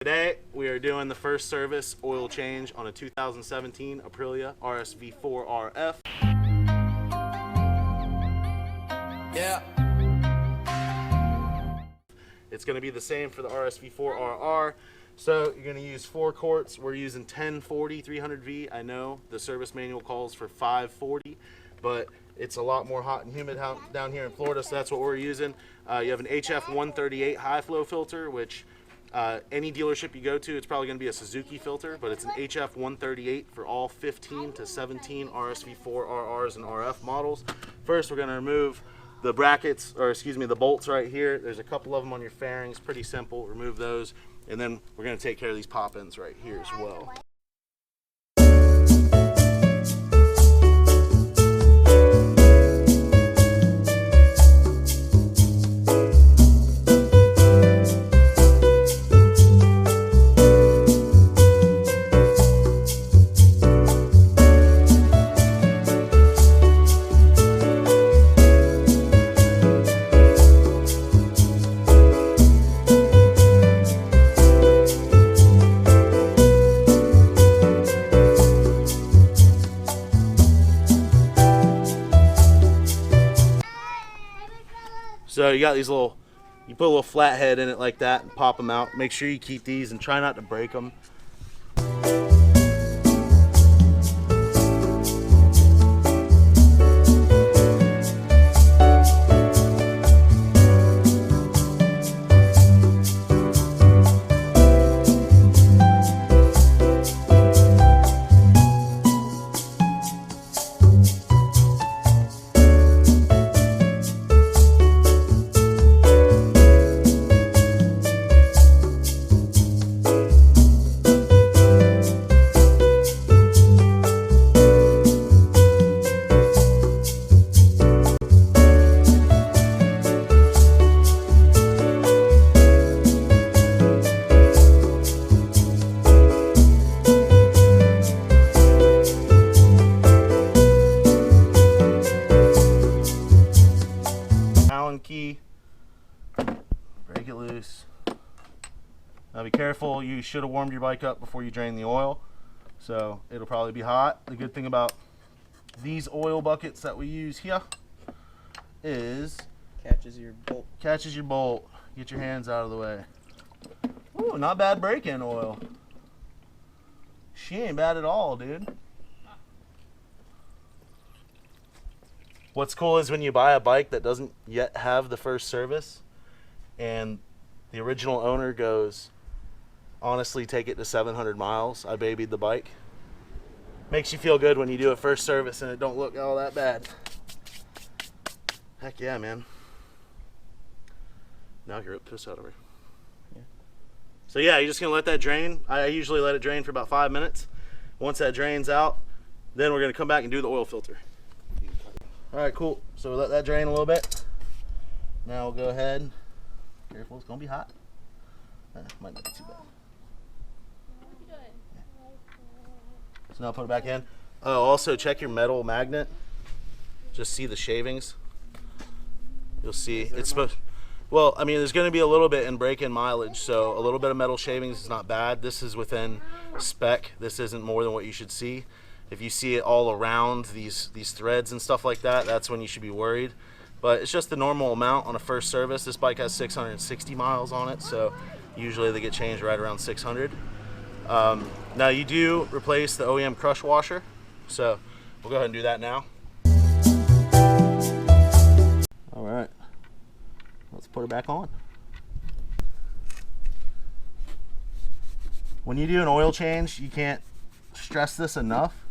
Today we are doing the first service oil change on a 2017 Aprilia RSV4 RF. Yeah. It's going to be the same for the RSV4 RR. So you're going to use 4 quarts. We're using 1040 300V. I know the service manual calls for 540, but it's a lot more hot and humid down here in Florida, so that's what we're using. You have an HF138 high flow filter, which any dealership you go to, it's probably going to be a Suzuki filter, but it's an HF138 for all 15 to 17 RSV4 RRs and RF models. First, we're going to remove the brackets, or excuse me, the bolts right here. There's a couple of them on your fairings, pretty simple. Remove those, and then we're going to take care of these pop-ins right here as well. So you got these little, you put a little flathead in it like that and pop them out. Make sure you keep these and try not to break them. Key, break it loose. Now be careful, you should have warmed your bike up before you drain the oil, so it'll probably be hot. The good thing about these oil buckets that we use here is Catches your bolt. Catches your bolt. Get your hands out of the way. Ooh, not bad break-in oil. She ain't bad at all, dude. What's cool is when you buy a bike that doesn't yet have the first service and the original owner goes, honestly, take it to 700 miles. I babied the bike. Makes you feel good when you do a first service and it don't look all that bad. Heck yeah, man. Now you're up to us out over. Yeah. So yeah, you're just gonna let that drain. I usually let it drain for about 5 minutes. Once that drains out, then we're gonna come back and do the oil filter. All right, cool. So we'll let that drain a little bit. Now we'll go ahead. Careful, it's gonna be hot. Might not be too bad. Yeah. So now put it back in. Oh, also check your metal magnet. Just see the shavings. You'll see it's supposed. Well, I mean, there's going to be a little bit in break-in mileage, so a little bit of metal shavings is not bad. This is within spec. This isn't more than what you should see. If you see it all around these threads and stuff like that, that's when you should be worried. But it's just the normal amount on a first service. This bike has 660 miles on it, so usually they get changed right around 600. Now you do replace the OEM crush washer, so we'll go ahead and do that now. All right, let's put it back on. When you do an oil change, you can't stress this enough.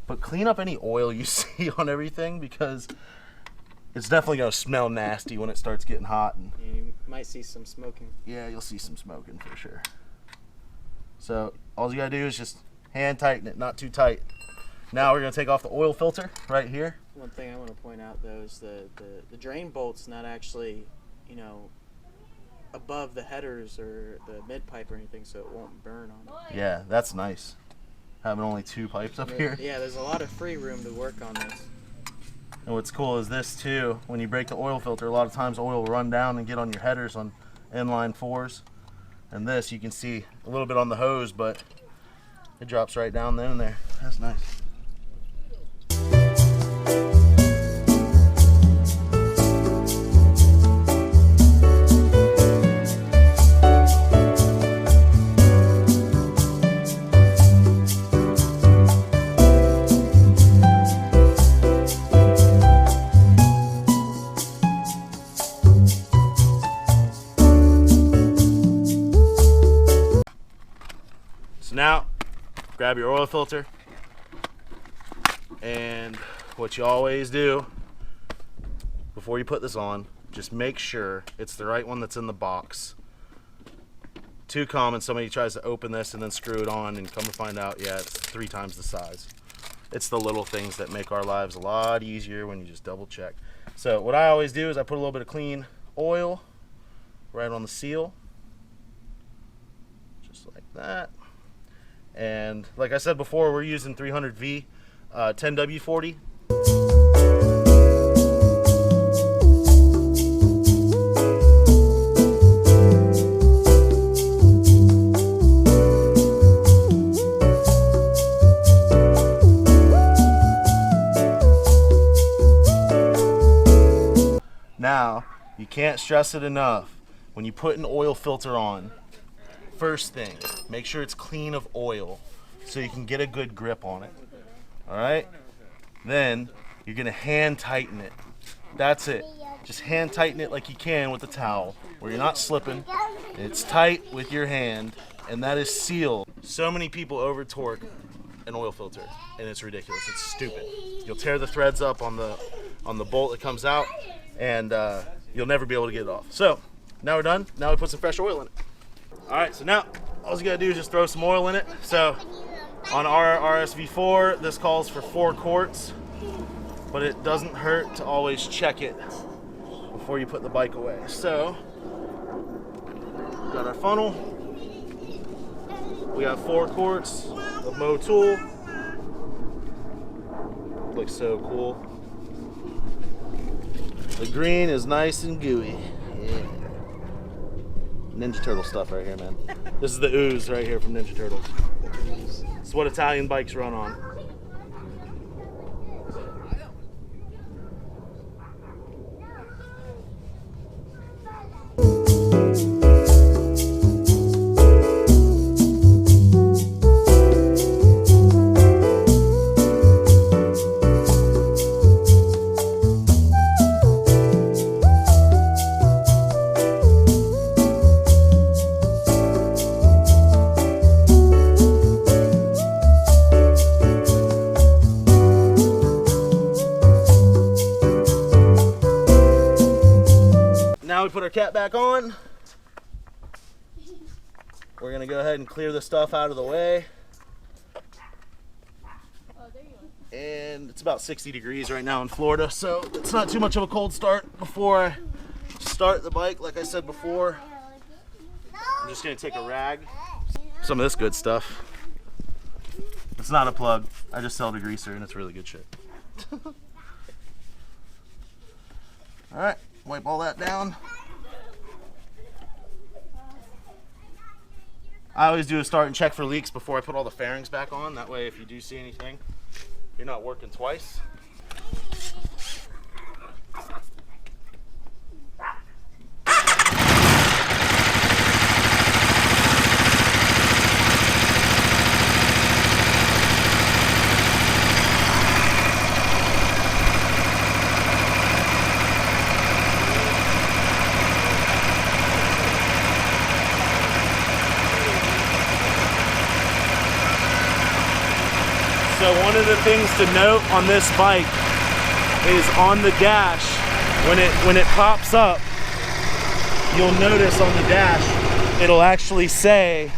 But clean up any oil you see on everything, because it's definitely going to smell nasty when it starts getting hot. And you might see some smoking. Yeah, you'll see some smoking for sure. So all you got to do is just hand tighten it, not too tight. Now we're going to take off the oil filter right here. One thing I want to point out though is the drain bolt's not actually, you know, above the headers or the mid pipe or anything, so it won't burn on it. Yeah, that's nice. Having only 2 pipes up here. Yeah, there's a lot of free room to work on this. And what's cool is this too, when you break the oil filter, a lot of times oil will run down and get on your headers on inline 4s. And this, you can see a little bit on the hose, but it drops right down there and there. That's nice. So now, grab your oil filter, and what you always do before you put this on, just make sure it's the right one that's in the box. Too common, somebody tries to open this and then screw it on and come to find out, yeah, it's 3 times the size. It's the little things that make our lives a lot easier when you just double check. So what I always do is I put a little bit of clean oil right on the seal, just like that. And like I said before, we're using 300V 10W40. Now, you can't stress it enough. When you put an oil filter on, first thing, make sure it's clean of oil so you can get a good grip on it. All right? Then you're gonna hand tighten it. That's it. Just hand tighten it like you can with a towel, where you're not slipping. It's tight with your hand, and that is sealed. So many people over torque an oil filter, and it's ridiculous. It's stupid. You'll tear the threads up on the bolt that comes out, and you'll never be able to get it off. So now we're done. Now we put some fresh oil in it. All right, so now all you gotta do is just throw some oil in it. So on our RSV4, this calls for 4 quarts, but it doesn't hurt to always check it before you put the bike away. So, got our funnel. We got 4 quarts of Motul. Looks so cool. The green is nice and gooey. Yeah. Ninja Turtle stuff right here, man. This is the ooze right here from Ninja Turtles. It's what Italian bikes run on. Now we put our cap back on. We're gonna go ahead and clear the stuff out of the way. And it's about 60 degrees right now in Florida, so it's not too much of a cold start before I start the bike. Like I said before, I'm just gonna take a rag. Some of this good stuff. It's not a plug. I just sell degreaser and it's really good shit. All right. Wipe all that down. I always do a start and check for leaks before I put all the fairings back on. That way, if you do see anything, you're not working twice. So one of the things to note on this bike is on the dash, when it pops up, you'll notice on the dash, it'll actually say,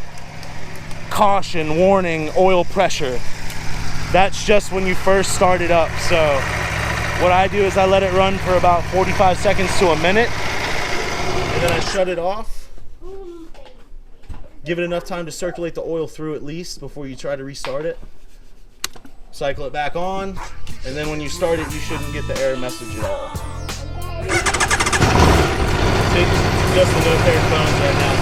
caution, warning, oil pressure. That's just when you first start it up. So what I do is I let it run for about 45 seconds to a minute, and then I shut it off. Give it enough time to circulate the oil through at least before you try to restart it. Cycle it back on, and then when you start it, you shouldn't get the error message at all. Just the no fair phones right now.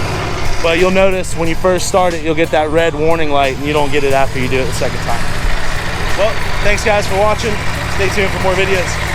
But you'll notice when you first start it, you'll get that red warning light, and you don't get it after you do it the second time. Well, thanks guys for watching. Stay tuned for more videos.